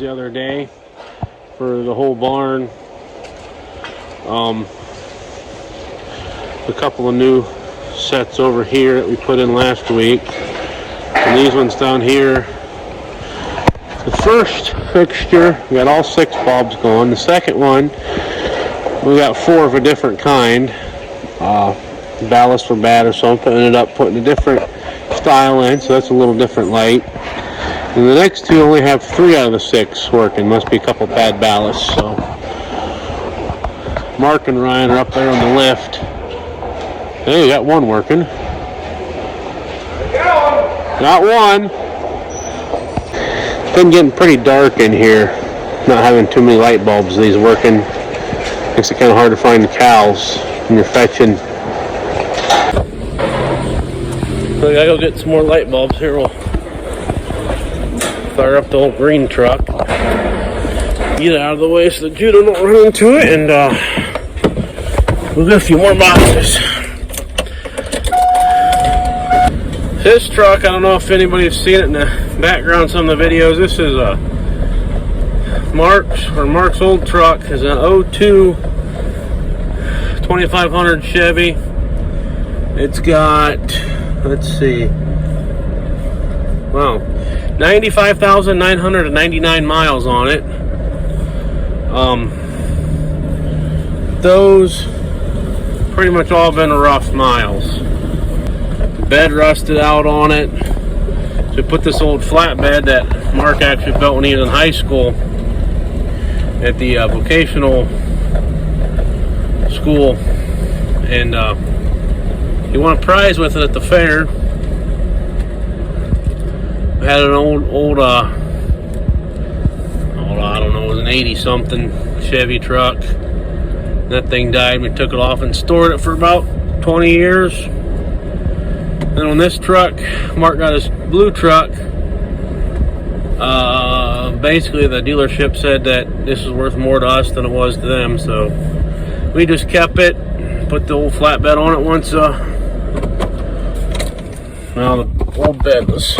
the other day for the whole barn. A couple of new sets over here that we put in last week, and these ones down here. The first fixture, we got all 6 bulbs going. The second one, we got 4 of a different kind. Ballast for bad or something. Ended up putting a different style in, so that's a little different light. And the next 2 only have 3 out of the 6 working. Must be a couple bad ballasts. So Mark and Ryan are up there on the lift. Hey, we got 1 working. Got 1. It's been getting pretty dark in here. Not having too many light bulbs. These working. Makes it kind of hard to find the cows when you're fetching. So I gotta go get some more light bulbs here. We'll fire up the old green truck. Get out of the way so that Judah don't run into it, and we'll get a few more boxes. This truck, I don't know if anybody's seen it in the background, some of the videos. This is a Mark's old truck. Is an 02 2500 Chevy. It's got, let's see, wow, 95,999 miles on it. Those pretty much all been rough miles. Bed rusted out on it. So we put this old flatbed that Mark actually built when he was in high school at the vocational school, and he won a prize with it at the fair. We had an old I don't know, it was an 80-something Chevy truck. That thing died. We took it off and stored it for about 20 years. And on this truck, Mark got his blue truck. Basically, the dealership said that this was worth more to us than it was to them, so we just kept it, put the old flatbed on it once. Well, the old bed was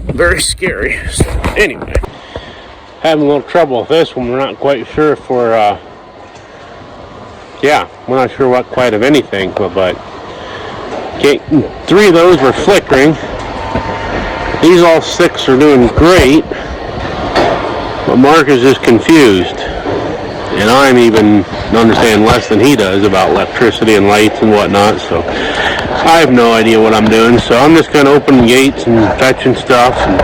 very scary. So, anyway, having a little trouble with this one. We're not quite sure if we're, we're not sure what quite of anything, but okay, 3 of those were flickering. These all 6 are doing great, but Mark is just confused, and I'm even understand less than he does about electricity and lights and whatnot, so I have no idea what I'm doing. So I'm just kind of opening gates and fetching stuff, and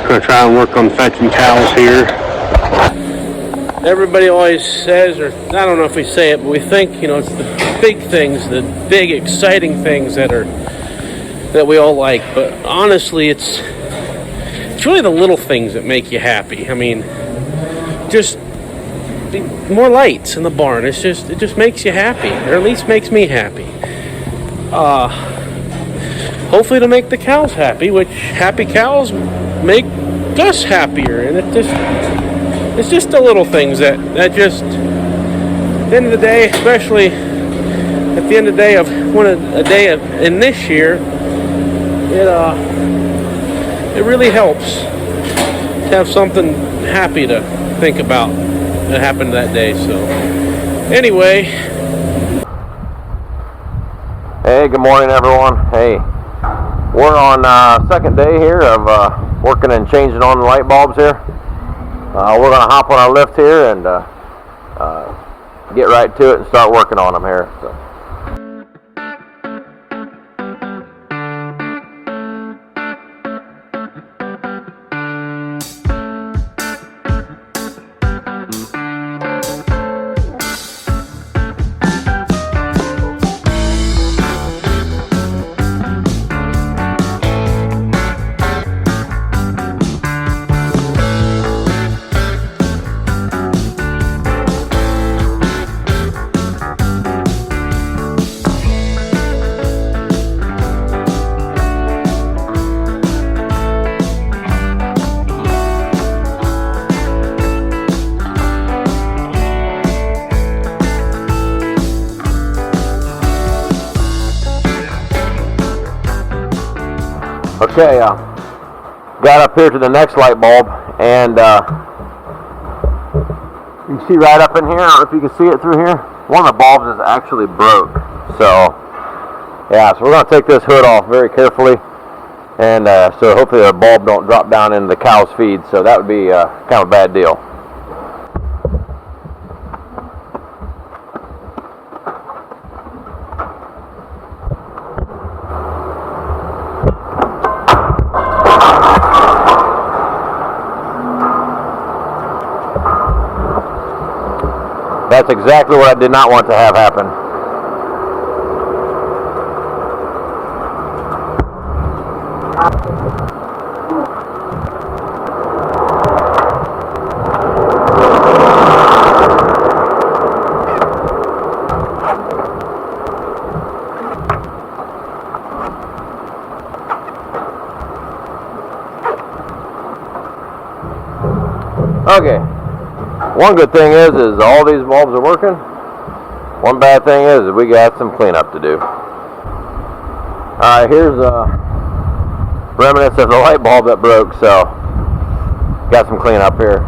going to try and work on fetching cows here. Everybody always says, or I don't know if we say it, but we think, it's the big things, the big exciting things that we all like. But honestly, it's really the little things that make you happy. I mean, just more lights in the barn. It just makes you happy, or at least makes me happy. Hopefully it'll make the cows happy, which happy cows make us happier. And it's just the little things that just, at the end of the day, especially at the end of the day of in this year, it really helps to have something happy to think about that happened that day. So anyway, hey, good morning everyone. Hey, we're on second day here of working and changing on the light bulbs here. We're going to hop on our lift here and get right to it and start working on them here. So. Okay, got up here to the next light bulb, And you can see right up in here, I don't know if you can see it through here, one of the bulbs is actually broke. So yeah, so we're going to take this hood off very carefully, and so hopefully the bulb don't drop down into the cow's feed. So that would be kind of a bad deal. That's exactly what I did not want to have happen. Okay. One good thing is all these bulbs are working. One bad thing is we got some cleanup to do. Alright, here's remnants of the light bulb that broke, so got some cleanup here.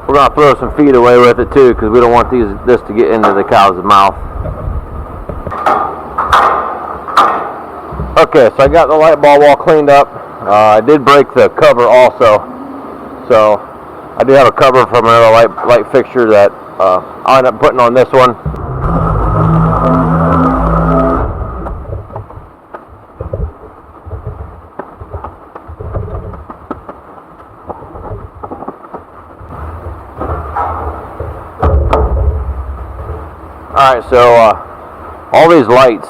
We're going to throw some feed away with it too, because we don't want this to get into the cow's mouth. Okay, so I got the light bulb all cleaned up. I did break the cover also, so I do have a cover from another light fixture that I'll end up putting on this one. Alright, so all these lights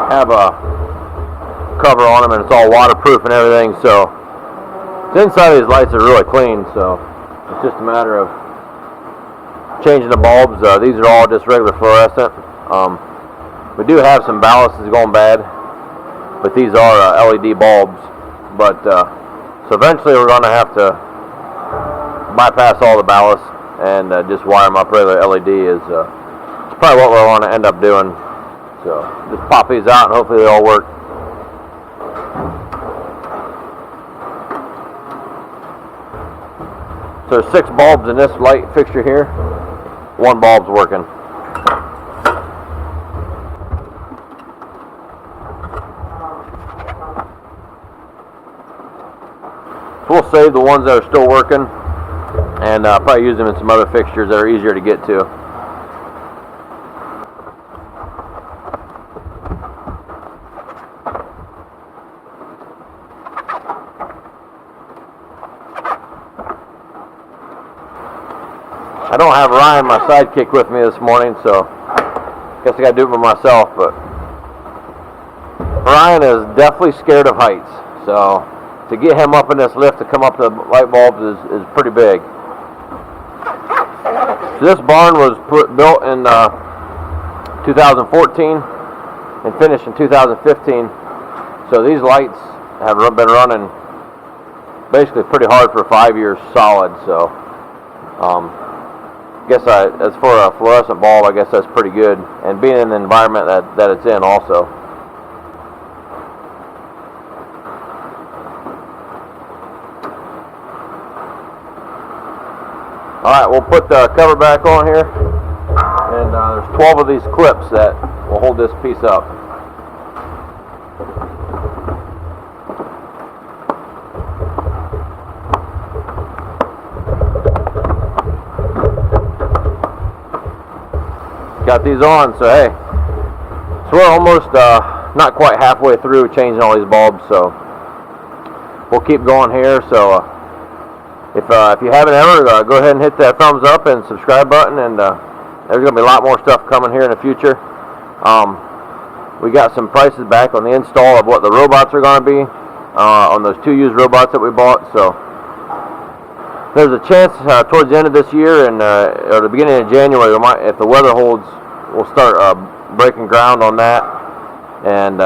have a cover on them and it's all waterproof and everything, so the inside of these lights are really clean, so it's just a matter of changing the bulbs. These are all just regular fluorescent. We do have some ballasts that's going bad, but these are LED bulbs. But so eventually we're going to have to bypass all the ballasts and just wire them up regular LED is probably what we're going to end up doing. So just pop these out and hopefully they all work. So there's 6 bulbs in this light fixture here. 1 bulb's working. So we'll save the ones that are still working and probably use them in some other fixtures that are easier to get to. I don't have Ryan, my sidekick, with me this morning, so I guess I got to do it by myself. But Ryan is definitely scared of heights, so to get him up in this lift to come up to the light bulbs is pretty big. So this barn was built in 2014 and finished in 2015. So these lights have been running basically pretty hard for 5 years solid. So I guess as for a fluorescent bulb, I guess that's pretty good, and being in the environment that it's in also. Alright, we'll put the cover back on here, and there's 12 of these clips that will hold this piece up. Got these on, so hey, so we're almost not quite halfway through changing all these bulbs, so we'll keep going here. So if you haven't ever, go ahead and hit that thumbs up and subscribe button, and there's going to be a lot more stuff coming here in the future. We got some prices back on the install of what the robots are going to be on those 2 used robots that we bought, so there's a chance towards the end of this year and or the beginning of January, if the weather holds, we'll start breaking ground on that, and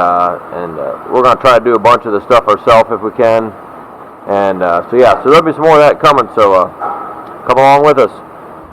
we're going to try to do a bunch of the stuff ourselves if we can, and so there'll be some more of that coming. So come along with us.